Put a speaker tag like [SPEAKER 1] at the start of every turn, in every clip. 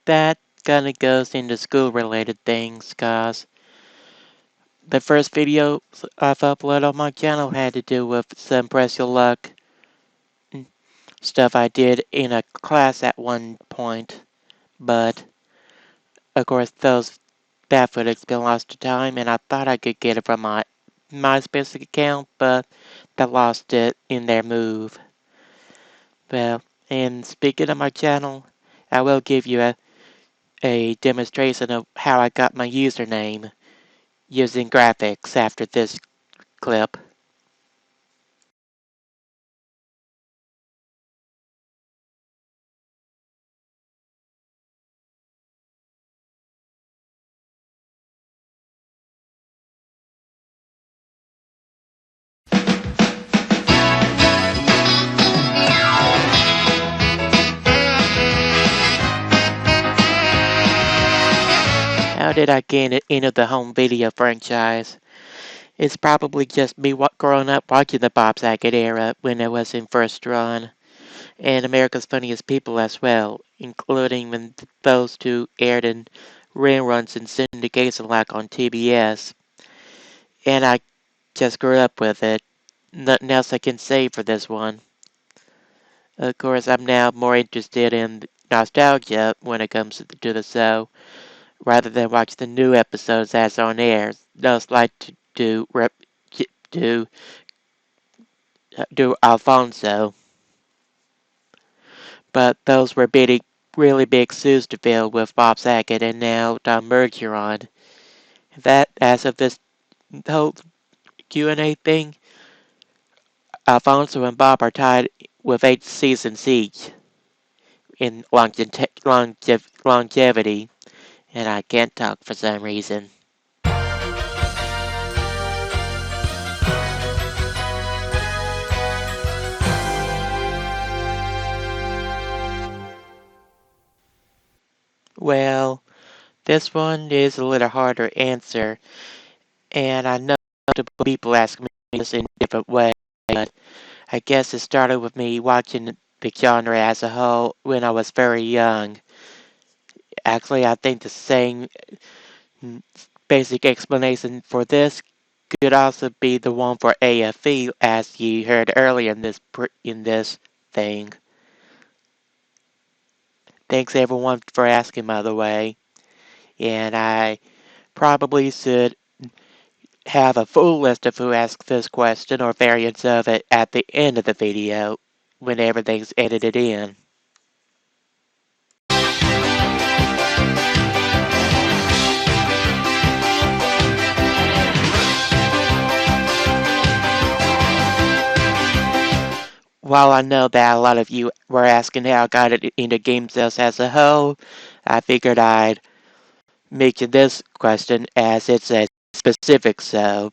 [SPEAKER 1] that kinda goes into school-related things, cause the first video I've uploaded on my channel had to do with some press your luck stuff I did in a class at one point, but of course that footage been lost to time, and I thought I could get it from my MySpace account, but they lost it in their move. Well, and speaking of my channel, I will give you a demonstration of how I got my username using graphics after this clip. How did I get into the home video franchise? It's probably just me growing up watching the Bob Saget era when it was in first run, and America's Funniest People as well, including when those two aired in reruns and syndication like on TBS. And I just grew up with it. Nothing else I can say for this one. Of course, I'm now more interested in nostalgia when it comes to the show, rather than watch the new episodes as on air. Those like to do Alfonso, but those were really big shoes to fill with Bob Saget and now Tom Bergeron. That, as of this whole Q&A thing, Alfonso and Bob are tied with 8 seasons each in longevity, and I can't talk for some reason. Well, this one is a little harder to answer, and I know multiple people ask me this in different ways, but I guess it started with me watching the genre as a whole when I was very young. Actually, I think the same basic explanation for this could also be the one for AFE, as you heard earlier in this thing. Thanks everyone for asking, by the way, and I probably should have a full list of who asked this question or variants of it at the end of the video when everything's edited in. While I know that a lot of you were asking how I got into game sales as a whole, I figured I'd mention this question as it's a specific so.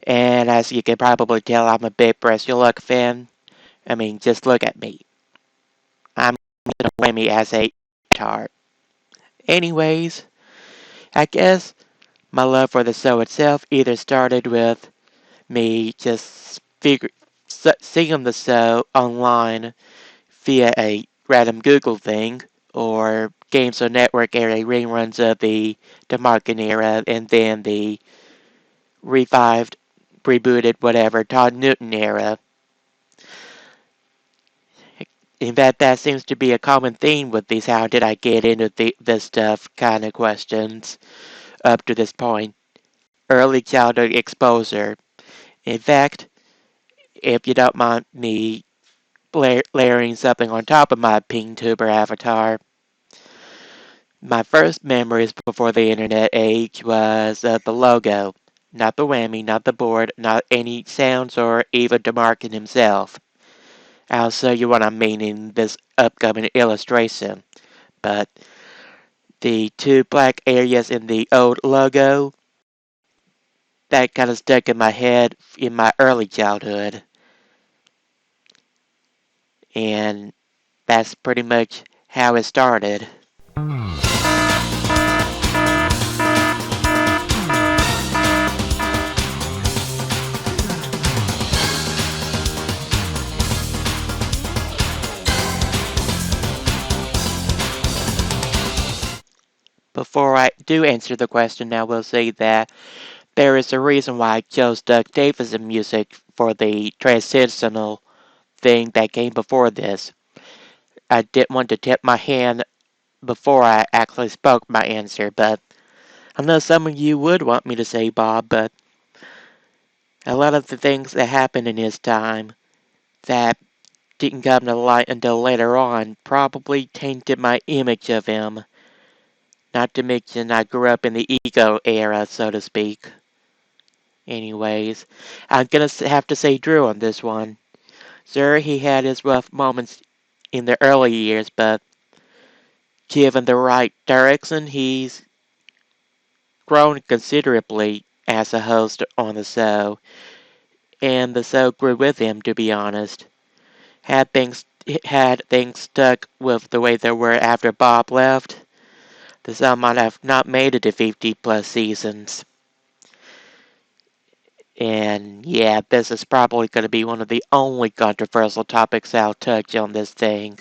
[SPEAKER 1] And as you can probably tell, I'm a big Press Your Luck fan. I mean, just look at me. I'm gonna whammy as a tart. Anyways, I guess my love for the show itself either started with me just seeing the show online via a random Google thing, or Games on Network era reruns of the DeMarcon era, and then the revived, rebooted, whatever, Todd Newton era. In fact, that seems to be a common theme with these how did I get into this stuff kind of questions up to this point. Early childhood exposure. In fact, if you don't mind me layering something on top of my PingTuber avatar, my first memories before the internet age was the logo. Not the whammy, not the board, not any sounds, or even DeMarcon himself. I'll show you what I mean in this upcoming illustration. But the two black areas in the old logo, that kind of stuck in my head in my early childhood. And that's pretty much how it started. before I do answer the question, I will say that there is a reason why I chose Doug Davis' music for the transitional thing that came before this. I didn't want to tip my hand before I actually spoke my answer, but I know some of you would want me to say Bob, but a lot of the things that happened in his time that didn't come to light until later on probably tainted my image of him. Not to mention I grew up in the ego era, so to speak. Anyways, I'm gonna have to say Drew on this one. Sure, he had his rough moments in the early years, but given the right direction, he's grown considerably as a host on the show, and the show grew with him, to be honest. Had things stuck with the way they were after Bob left, the show might have not made it to 50 plus seasons. And yeah, this is probably going to be one of the only controversial topics I'll touch on this thing.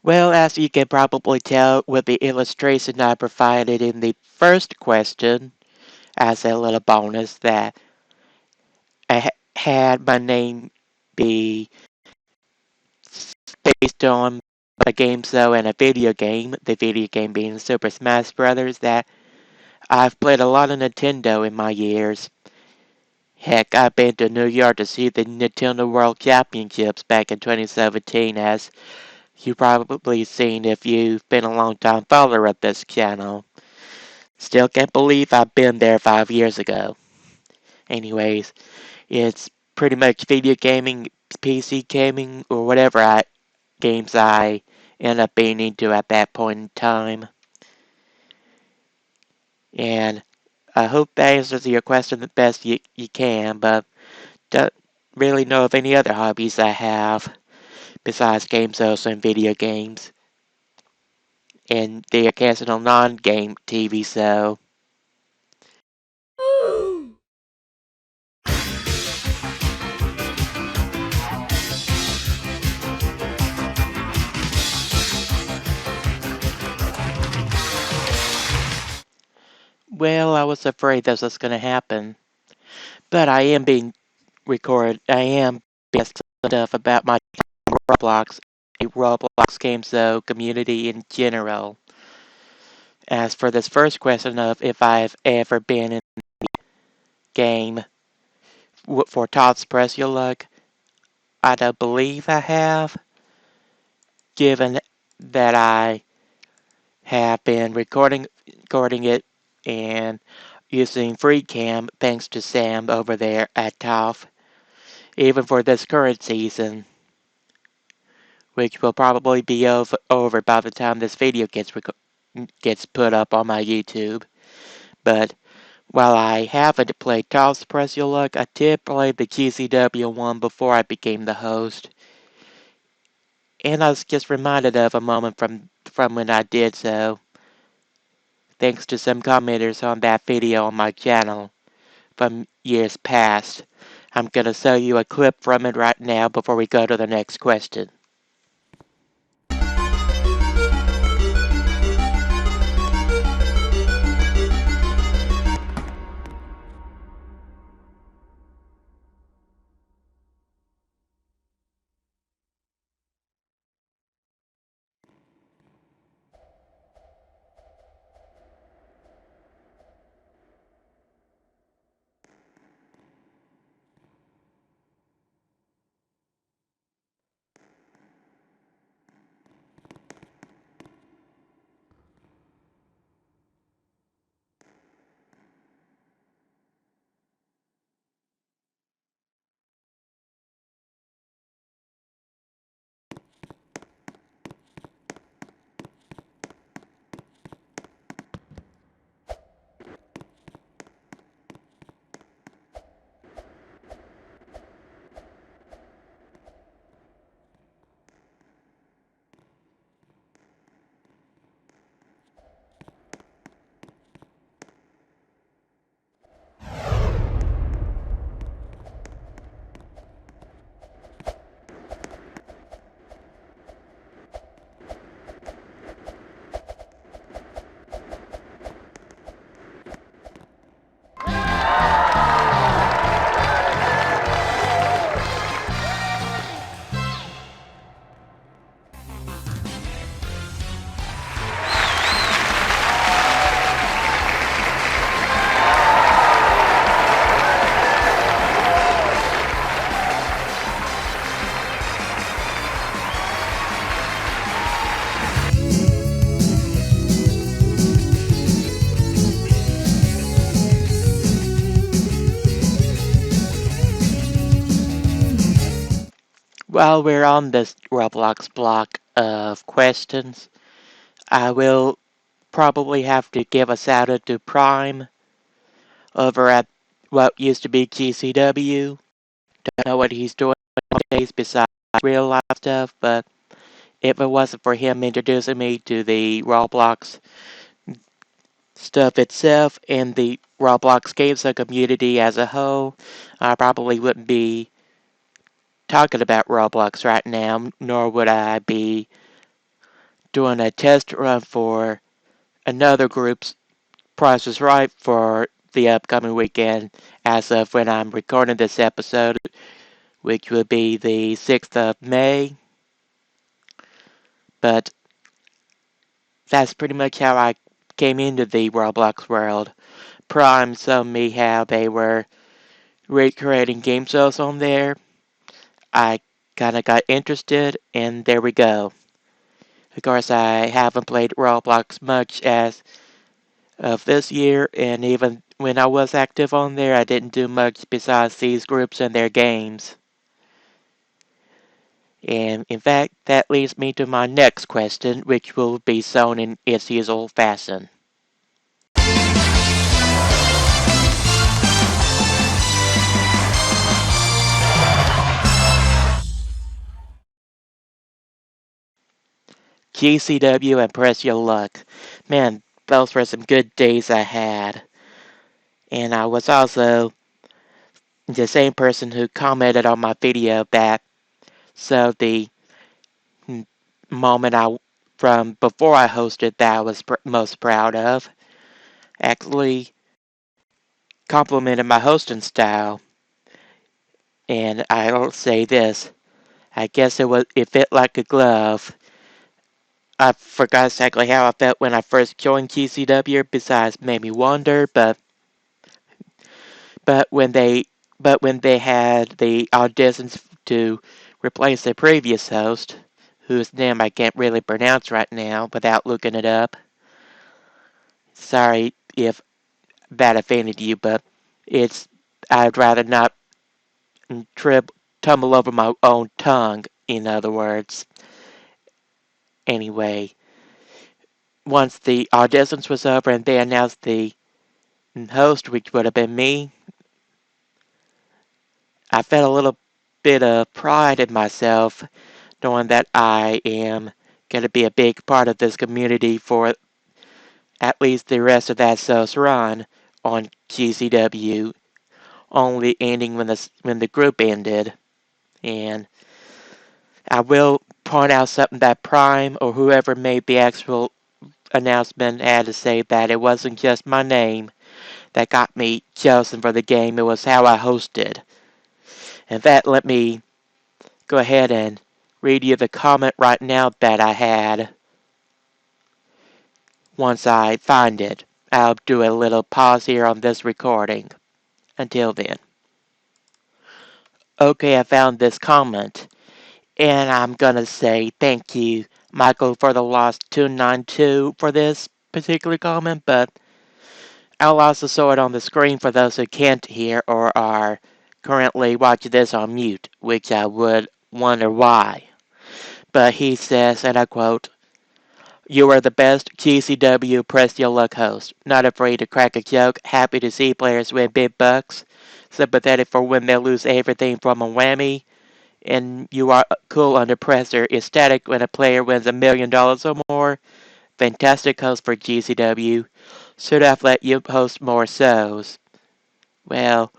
[SPEAKER 1] Well, as you can probably tell with the illustration I provided in the first question, as a little bonus, that I had my name be based on a game show and a video game, the video game being Super Smash Bros. That I've played a lot of Nintendo in my years. Heck, I've been to New York to see the Nintendo World Championships back in 2017, as you've probably seen if you've been a long time follower of this channel. Still can't believe I've been there 5 years ago. Anyways, it's pretty much video gaming, PC gaming, or whatever games I end up being into at that point in time. And I hope that answers your question the best you can, but don't really know of any other hobbies I have besides game shows and video games. And the occasional non-game TV show. Well, I was afraid this was going to happen. But I am being recorded. I am being stuff about my Roblox, a Roblox game show community in general. As for this first question of if I've ever been in a game for Todd's Press Your Luck, I don't believe I have, given that I have been recording it and using free cam thanks to Sam over there at TOF, even for this current season, which will probably be over by the time this video gets put up on my YouTube. But while I haven't played Toss Press Your Luck, I did play the GCW one before I became the host. And I was just reminded of a moment from when I did so, thanks to some commenters on that video on my channel from years past. I'm gonna show you a clip from it right now before we go to the next question. While we're on this Roblox block of questions, I will probably have to give a shout out to Prime over at what used to be GCW. Don't know what he's doing nowadays besides real life stuff, but if it wasn't for him introducing me to the Roblox stuff itself and the Roblox games community as a whole, I probably wouldn't be talking about Roblox right now, nor would I be doing a test run for another group's Price is Right for the upcoming weekend as of when I'm recording this episode, which would be the 6th of May. But that's pretty much how I came into the Roblox world. Prime showed me how they were recreating game shows on there. I kind of got interested, and there we go. Of course, I haven't played Roblox much as of this year, and even when I was active on there, I didn't do much besides these groups and their games. And in fact, that leads me to my next question, which will be shown in its usual fashion. GCW and Press Your Luck. Man, those were some good days I had. And I was also the same person who commented on my video back. So the moment from before I hosted that I was most proud of actually complimented my hosting style. And I'll say this, I guess it fit like a glove. I forgot exactly how I felt when I first joined GCW, besides made me wonder, but when they when they had the auditions to replace the previous host, whose name I can't really pronounce right now without looking it up. Sorry if that offended you, but I'd rather not tumble over my own tongue, in other words. Anyway, once the auditions was over and they announced the host, which would have been me, I felt a little bit of pride in myself, knowing that I am going to be a big part of this community for at least the rest of that show's run on GCW, only ending when the group ended. And I will point out something that Prime or whoever made the actual announcement had to say, that it wasn't just my name that got me chosen for the game, it was how I hosted. In fact, let me go ahead and read you the comment right now that I had. Once I find it, I'll do a little pause here on this recording. Until then. Okay, I found this comment. And I'm gonna say thank you, Michael, for the Lost 292 for this particular comment, but I'll also show it on the screen for those who can't hear or are currently watching this on mute, which I would wonder why. But he says, and I quote, "You are the best GCW Press Your Luck host. Not afraid to crack a joke, happy to see players win big bucks, sympathetic for when they lose everything from a whammy, and you are cool under pressure, ecstatic when a player wins $1 million or more. Fantastic host for GCW. Should have let you host more shows." Well,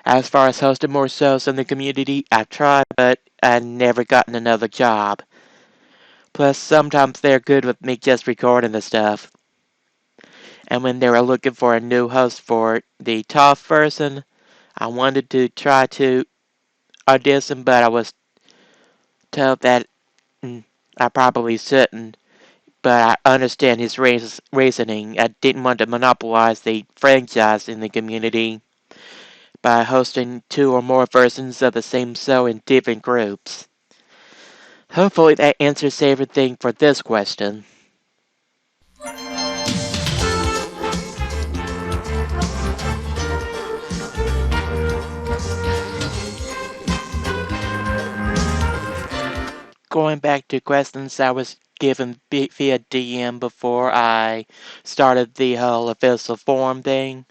[SPEAKER 1] as far as hosting more shows in the community, I've tried, but I've never gotten another job. Plus, sometimes they're good with me just recording the stuff. And when they were looking for a new host for the top version, I wanted to try to audition, but I was told that I probably shouldn't. But I understand his reasoning. I didn't want to monopolize the franchise in the community by hosting 2 or more versions of the same show in different groups. Hopefully that answers everything for this question. going back to questions I was given via DM before I started the whole official forum thing,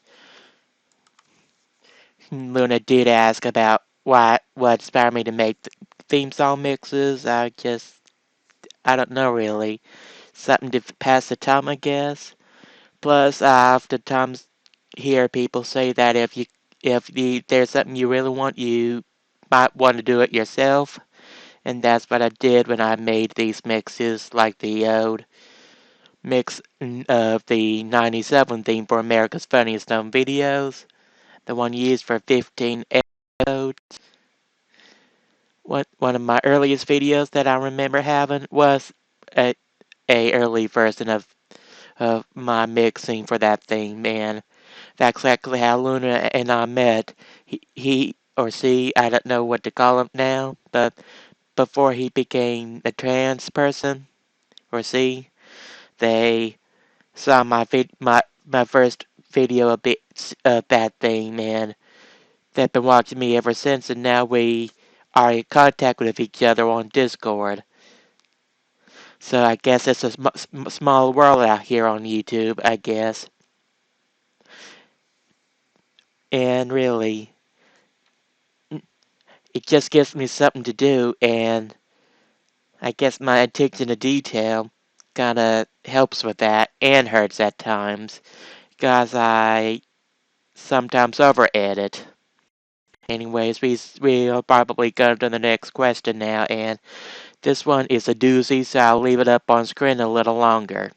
[SPEAKER 1] Luna did ask about what inspired me to make theme song mixes. I don't know really. Something to pass the time, I guess. Plus, I oftentimes hear people say that if there's something you really want, you might want to do it yourself. And that's what I did when I made these mixes, like the old mix of the '97 theme for America's Funniest Home Videos, the one used for 15 episodes. One of my earliest videos that I remember having was a early version of my mixing for that theme, and that's exactly how Luna and I met. He or she, I don't know what to call him now, but before he became a trans person, or she, they saw my first video a bit of that thing, and they've been watching me ever since, and now we are in contact with each other on Discord. So I guess it's a small world out here on YouTube, I guess. And really, it just gives me something to do, and I guess my attention to detail kinda helps with that, and hurts at times, because I sometimes over edit. Anyways, we'll probably go to the next question now, and this one is a doozy, so I'll leave it up on screen a little longer.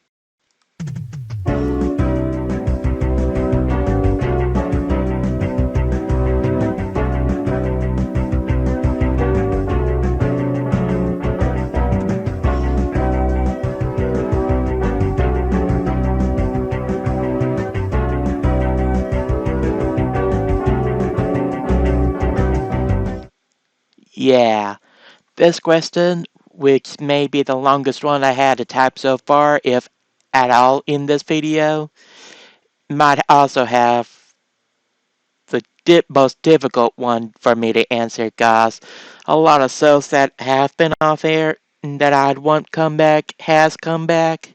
[SPEAKER 1] Yeah, this question, which may be the longest one I had to type so far, if at all in this video, might also have the most difficult one for me to answer, guys. A lot of shows that have been off air that I'd want come back has come back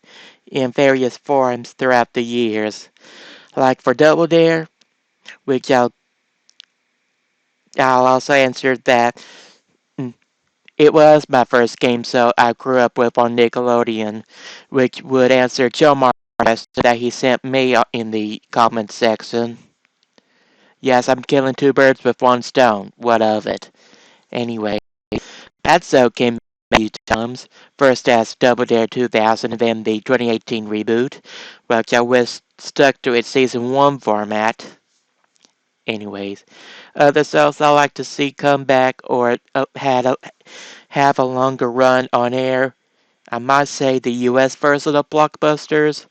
[SPEAKER 1] in various forms throughout the years. Like for Double Dare, which I'll also answer that it was my first game show I grew up with on Nickelodeon, which would answer Joe Mar's question that he sent me in the comments section. Yes, I'm killing two birds with one stone. What of it? Anyway, that show came back a few times. First as Double Dare 2000 and then the 2018 reboot, which I was stuck to its season 1 format. Anyways, other shows I like to see come back or have a longer run on air. I might say the US version of blockbusters.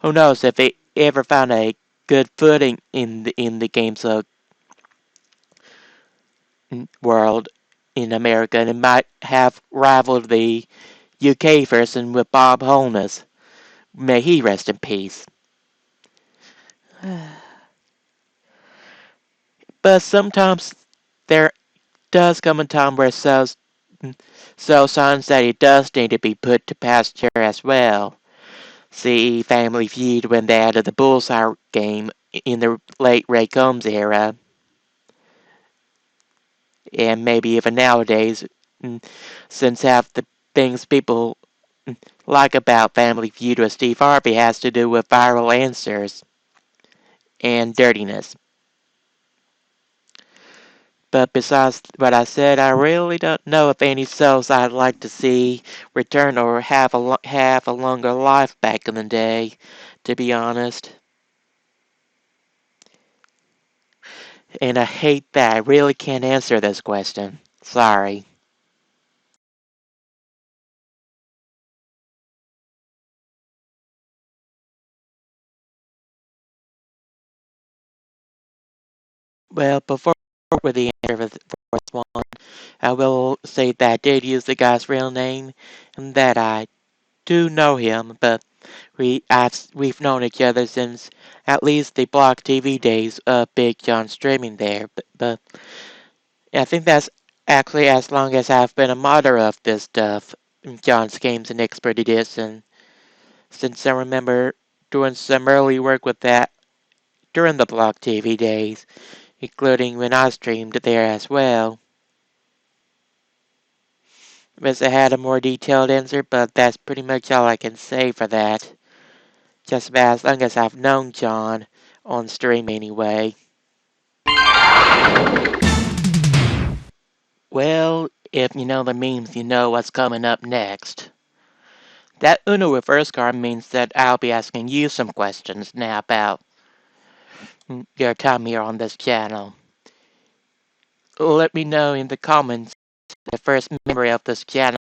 [SPEAKER 1] Who knows if it ever found a good footing in the games world in America, and it might have rivaled the UK version with Bob Holness. May he rest in peace. But sometimes there does come a time where so signs that it does need to be put to pasture as well. See Family Feud when they added the Bullseye game in the late Ray Combs era, and maybe even nowadays, since half the things people like about Family Feud with Steve Harvey has to do with viral answers and dirtiness. But besides what I said, I really don't know if any shows I'd like to see return or have a longer life back in the day, to be honest. And I hate that I really can't answer this question. Sorry. Well, before with the answer for this one, I will say that I did use the guy's real name and that I do know him, but we've known each other since at least the Block TV days of Big John streaming there. But I think that's actually as long as I've been a modder of this stuff. John's Games and Expert Edition, since I remember doing some early work with that during the Block TV days, including when I streamed there as well. Wish I had a more detailed answer, but that's pretty much all I can say for that. Just about as long as I've known John, on stream anyway. Well, if you know the memes, you know what's coming up next. That Uno reverse card means that I'll be asking you some questions now about your time here on this channel. Let me know in the comments the first memory of this channel,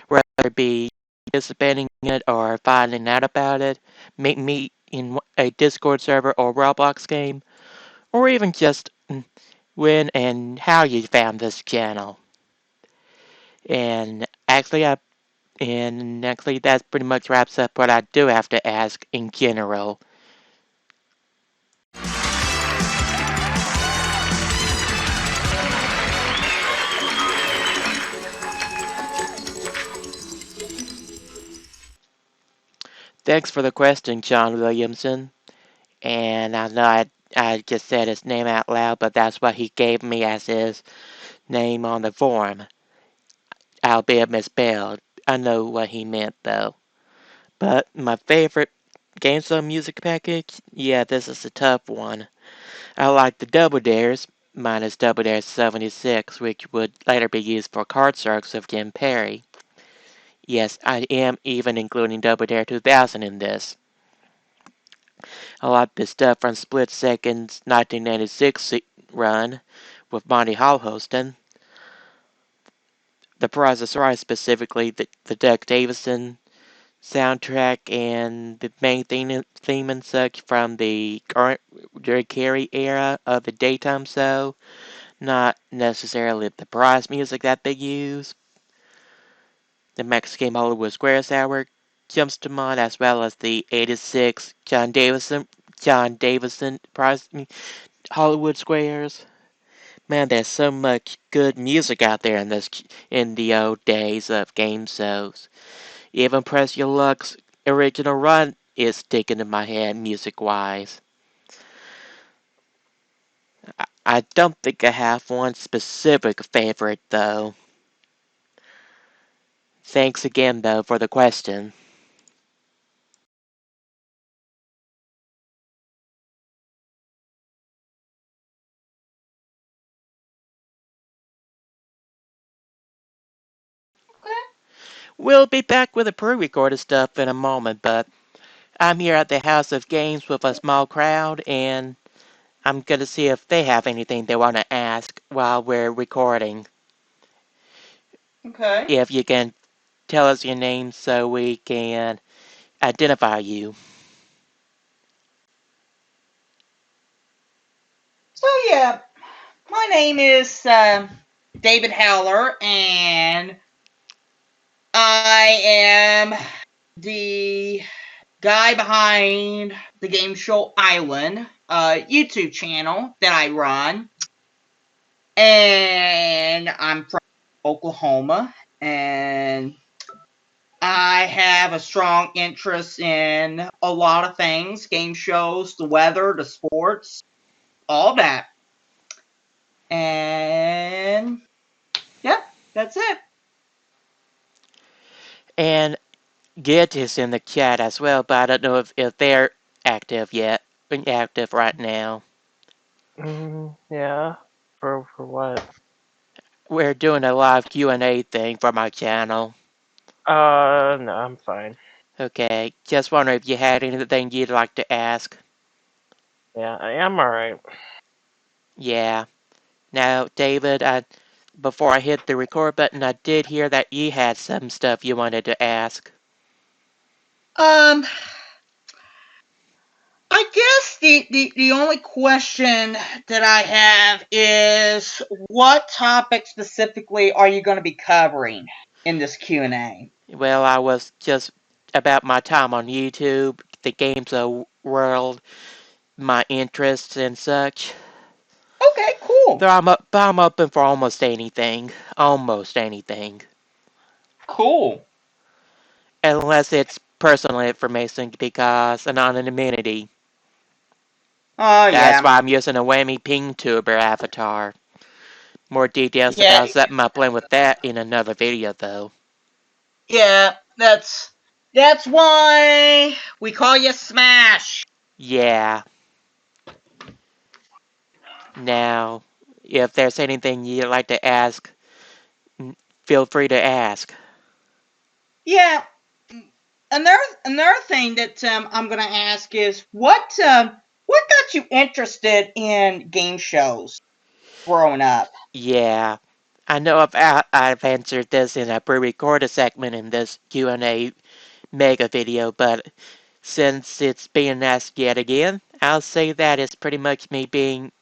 [SPEAKER 1] whether it be participating in it or finding out about it, meet me in a Discord server or Roblox game, or even just when and how you found this channel. And actually, that pretty much wraps up what I do have to ask in general. Thanks for the question, John Williamson. And I know I just said his name out loud, but that's what he gave me as his name on the form, albeit misspelled. I know what he meant, though. But my favorite GameStop music package? Yeah, this is a tough one. I like the Double Dares, minus Double Dare 76, which would later be used for Card Sharks of Jim Perry. Yes, I am even including Double Dare 2000 in this. I like the stuff from Split Second's 1996 run with Monty Hall hosting. The Price is Right, specifically the Doug Davison soundtrack and the main theme and such from the current Jerry Carey era of the daytime show, not necessarily the Price music that they use. The Max Game Hollywood Squares Hour jumps to mind, as well as the '86 John Davison Price Hollywood Squares. Man, there's so much good music out there in the old days of game shows. Even Press Your Luck's original run is sticking in my head music-wise. I don't think I have one specific favorite, though. Thanks again, though, for the question. We'll be back with the pre-recorded stuff in a moment, but I'm here at the House of Games with a small crowd, and I'm gonna see if they have anything they want to ask while we're recording.
[SPEAKER 2] Okay.
[SPEAKER 1] If you can tell us your name so we can identify you.
[SPEAKER 2] So yeah, my name is David Howler, and I am the guy behind the Game Show Island YouTube channel that I run, and I'm from Oklahoma, and I have a strong interest in a lot of things: game shows, the weather, the sports, all that. And yep, that's it.
[SPEAKER 1] And Git is in the chat as well, but I don't know if they're active yet. Active right now.
[SPEAKER 3] Yeah. For what?
[SPEAKER 1] We're doing a live Q&A thing for my channel.
[SPEAKER 3] No, I'm fine.
[SPEAKER 1] Okay, just wondering if you had anything you'd like to ask.
[SPEAKER 3] Yeah, I am alright.
[SPEAKER 1] Yeah. Now, David, before I hit the record button, I did hear that you had some stuff you wanted to ask.
[SPEAKER 2] Um, I guess the only question that I have is what topic specifically are you going to be covering in this Q&A?
[SPEAKER 1] Well, I was just about my time on YouTube, the games world, my interests and such.
[SPEAKER 2] Okay, cool.
[SPEAKER 1] Though I'm open for almost anything. Almost anything.
[SPEAKER 2] Cool.
[SPEAKER 1] Unless it's personal information because anonymity.
[SPEAKER 2] Oh
[SPEAKER 1] That's
[SPEAKER 2] yeah.
[SPEAKER 1] why I'm using a whammy ping tuber avatar. More details
[SPEAKER 2] Yeah,
[SPEAKER 1] about something I plan with that in another video though.
[SPEAKER 2] yeah. That's why we call you Smash.
[SPEAKER 1] Yeah. Now, if there's anything you'd like to ask, feel free to ask.
[SPEAKER 2] Yeah. Another thing that I'm gonna ask is what got you interested in game shows growing up?
[SPEAKER 1] Yeah. I know I've answered this in a pre-recorded segment in this Q&A mega video, but since it's being asked yet again, I'll say that it's pretty much me being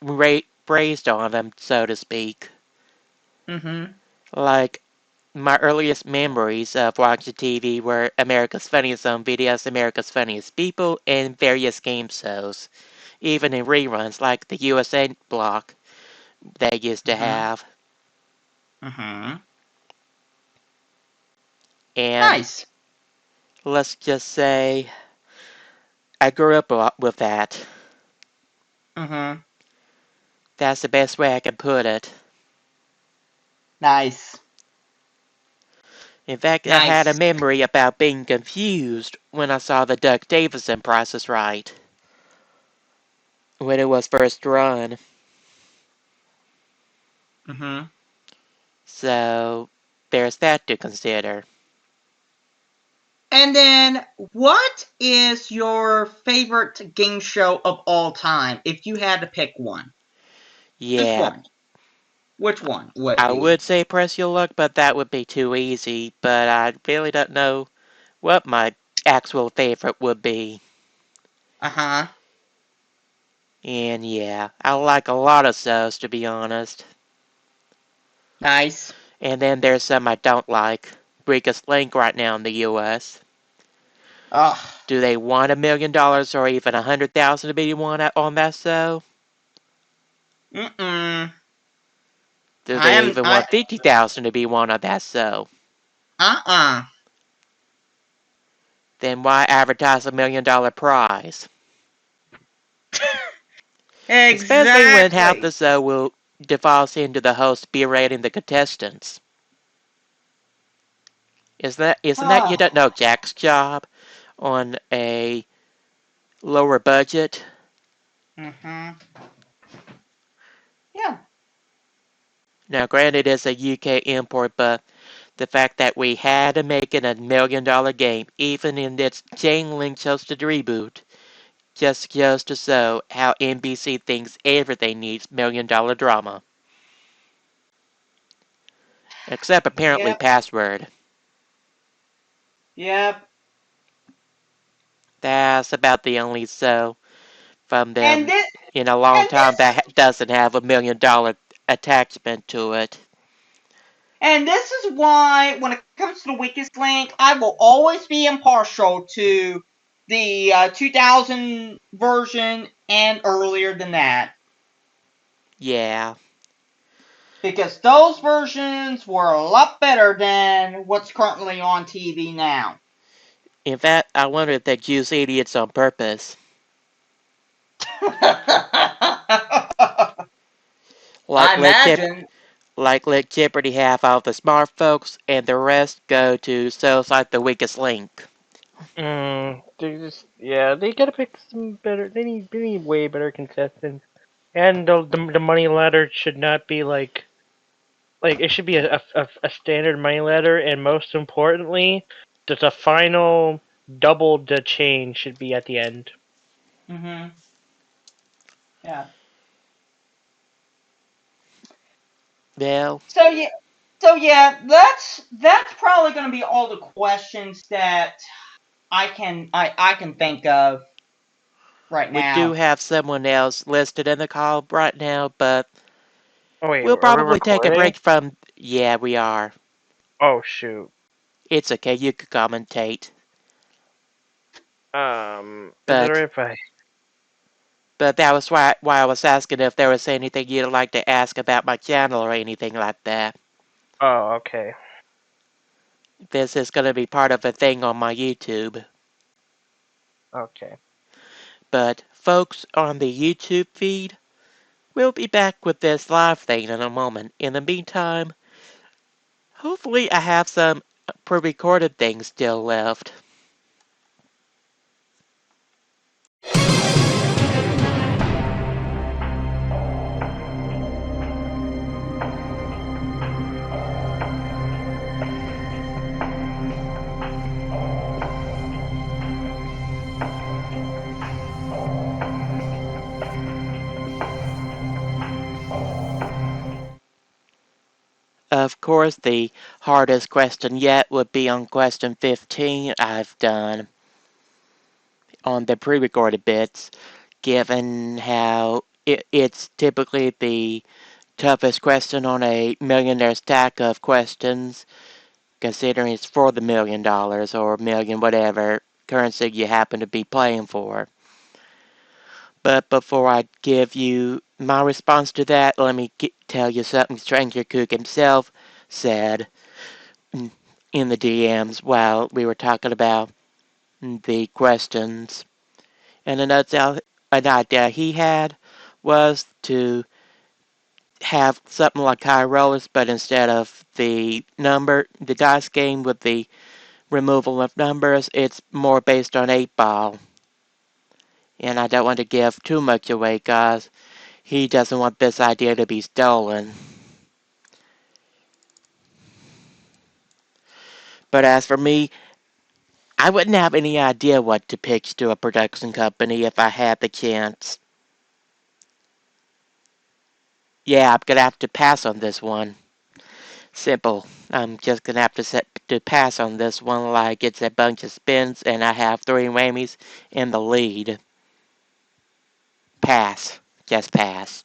[SPEAKER 1] raised on them, so to speak.
[SPEAKER 2] Mm-hmm.
[SPEAKER 1] Like, my earliest memories of watching TV were America's Funniest Home Videos, America's Funniest People, and various game shows. Even in reruns like the USA block they used to
[SPEAKER 2] Mm-hmm.
[SPEAKER 1] have.
[SPEAKER 2] Mm-hmm.
[SPEAKER 1] And
[SPEAKER 2] Nice.
[SPEAKER 1] let's just say I grew up with that.
[SPEAKER 2] Mm-hmm.
[SPEAKER 1] That's the best way I can put it.
[SPEAKER 2] Nice.
[SPEAKER 1] In fact, I had a
[SPEAKER 2] Nice.
[SPEAKER 1] memory about being confused when I saw the Doug Davison Price is Right when it was first run.
[SPEAKER 2] Mm-hmm.
[SPEAKER 1] So there's that to consider.
[SPEAKER 2] And then, what is your favorite game show of all time? If you had to pick one, just
[SPEAKER 1] Yeah,
[SPEAKER 2] one, which one would it
[SPEAKER 1] I
[SPEAKER 2] be?
[SPEAKER 1] would say Press Your Luck, but that would be too easy. But I really don't know what my actual favorite would be.
[SPEAKER 2] Uh-huh.
[SPEAKER 1] And yeah, I like a lot of shows to be honest.
[SPEAKER 2] Nice.
[SPEAKER 1] And then there's some I don't like. Weakest Link right now in the US.
[SPEAKER 2] Ugh.
[SPEAKER 1] Do they want $1 million or even 100,000 to be won on that show?
[SPEAKER 2] Mm-mm.
[SPEAKER 1] Do they even
[SPEAKER 2] I,
[SPEAKER 1] want 50,000 to be won on that show?
[SPEAKER 2] uh-uh.
[SPEAKER 1] Then why advertise $1 million prize? Especially when half
[SPEAKER 2] Exactly.
[SPEAKER 1] the show will default into the host berating the contestants. Isn't that you
[SPEAKER 2] Oh.
[SPEAKER 1] don't know Jack's job on a lower budget?
[SPEAKER 2] Mm-hmm. Yeah.
[SPEAKER 1] Now, granted, it's a UK import, but the fact that we had to make it $1 million game, even in its chain link hosted reboot, just goes to show how NBC thinks everything needs $1 million drama. Except apparently
[SPEAKER 2] Yep.
[SPEAKER 1] Password.
[SPEAKER 2] Yep.
[SPEAKER 1] That's about the only show from
[SPEAKER 2] And
[SPEAKER 1] them
[SPEAKER 2] this
[SPEAKER 1] in a long
[SPEAKER 2] and
[SPEAKER 1] time
[SPEAKER 2] this
[SPEAKER 1] that doesn't have $1 million attachment to it.
[SPEAKER 2] and this is why when it comes to the weakest link, I will always be impartial to the 2000 version and earlier than that.
[SPEAKER 1] Yeah.
[SPEAKER 2] Because those versions were a lot better than what's currently on TV now.
[SPEAKER 1] In fact, I wonder if they use idiots on purpose.
[SPEAKER 2] I
[SPEAKER 1] Like
[SPEAKER 2] imagine.
[SPEAKER 1] let Jeopardy have all the smart folks and the rest go to shows like The Weakest Link.
[SPEAKER 3] They gotta pick some better. They need way better contestants, and the money ladder should not be like it should be a standard money ladder, and most importantly, that the final double the chain should be at the end.
[SPEAKER 2] Mm-hmm. Yeah.
[SPEAKER 1] Well,
[SPEAKER 2] So yeah. So yeah, that's probably going to be all the questions that I can think of right
[SPEAKER 1] we do
[SPEAKER 2] now.
[SPEAKER 1] have someone else listed in the call right now, but
[SPEAKER 3] Oh wait,
[SPEAKER 1] we'll
[SPEAKER 3] are we
[SPEAKER 1] probably take a
[SPEAKER 3] recording?
[SPEAKER 1] break from. Yeah, we are.
[SPEAKER 3] Oh shoot.
[SPEAKER 1] It's okay, you can commentate.
[SPEAKER 3] Is it
[SPEAKER 1] But
[SPEAKER 3] alright if I?
[SPEAKER 1] that was why I was asking if there was anything you'd like to ask about my channel or anything like that.
[SPEAKER 3] Oh, okay.
[SPEAKER 1] this is going to be part of a thing on my YouTube.
[SPEAKER 3] Okay.
[SPEAKER 1] But folks on the YouTube feed, we'll be back with this live thing in a moment. In the meantime, hopefully I have some pre-recorded things still left. Of course, the hardest question yet would be on question 15 I've done on the pre-recorded bits, given how it's typically the toughest question on a millionaire stack of questions, considering it's for the $1,000,000 or million whatever currency you happen to be playing for. But before I give you my response to that, let me tell you something Stranger Cook himself said in the DMs while we were talking about the questions. And an idea he had was to have something like high rollers, but instead of the dice game with the removal of numbers, it's more based on 8-ball. And I don't want to give too much away, guys. He doesn't want this idea to be stolen. But as for me, I wouldn't have any idea what to pitch to a production company if I had the chance. Yeah, I'm gonna have to pass on this one. Simple. I'm just gonna have to pass on this one like it's a bunch of spins and I have 3 whammies in the lead. Pass. Just pass.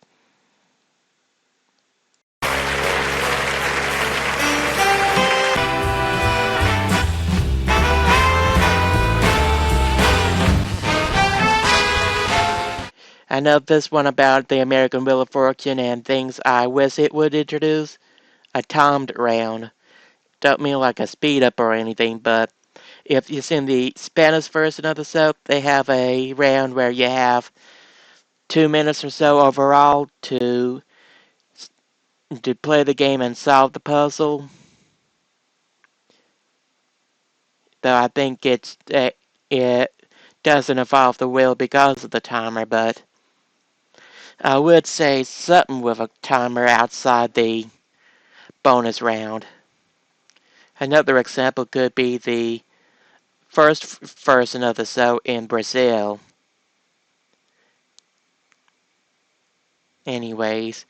[SPEAKER 1] I know this one about the American Wheel of Fortune and things I wish it would introduce. A timed round. Don't mean like a speed up or anything, but if it's in the Spanish version of the soap, they have a round where you have 2 minutes or so overall to play the game and solve the puzzle. Though I think it doesn't involve the wheel because of the timer, but I would say something with a timer outside the bonus round. Another example could be the first version of the show in Brazil. Anyways,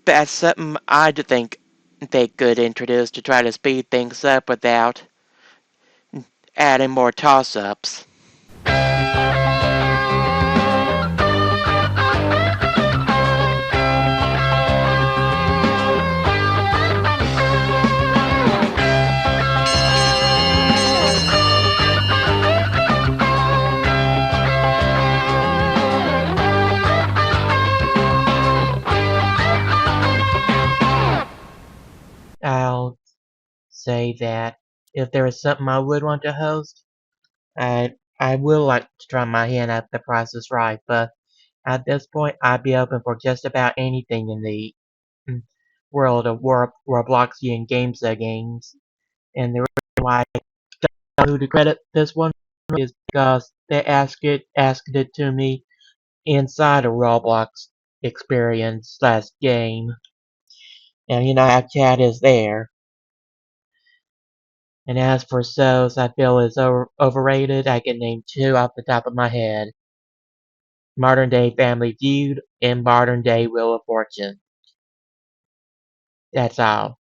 [SPEAKER 1] that's something I think they could introduce to try to speed things up without adding more toss-ups. I'll say that if there is something I would want to host, I will like to try my hand at the Price is Right, but at this point I'd be open for just about anything in the world of Robloxian games. And the reason why I don't know who to credit this one is because they asked it to me inside a Roblox experience slash game. And you know how chat is there. And as for shows I feel is overrated, I can name 2 off the top of my head. Modern Day Family Feud and Modern Day Wheel of Fortune. That's all.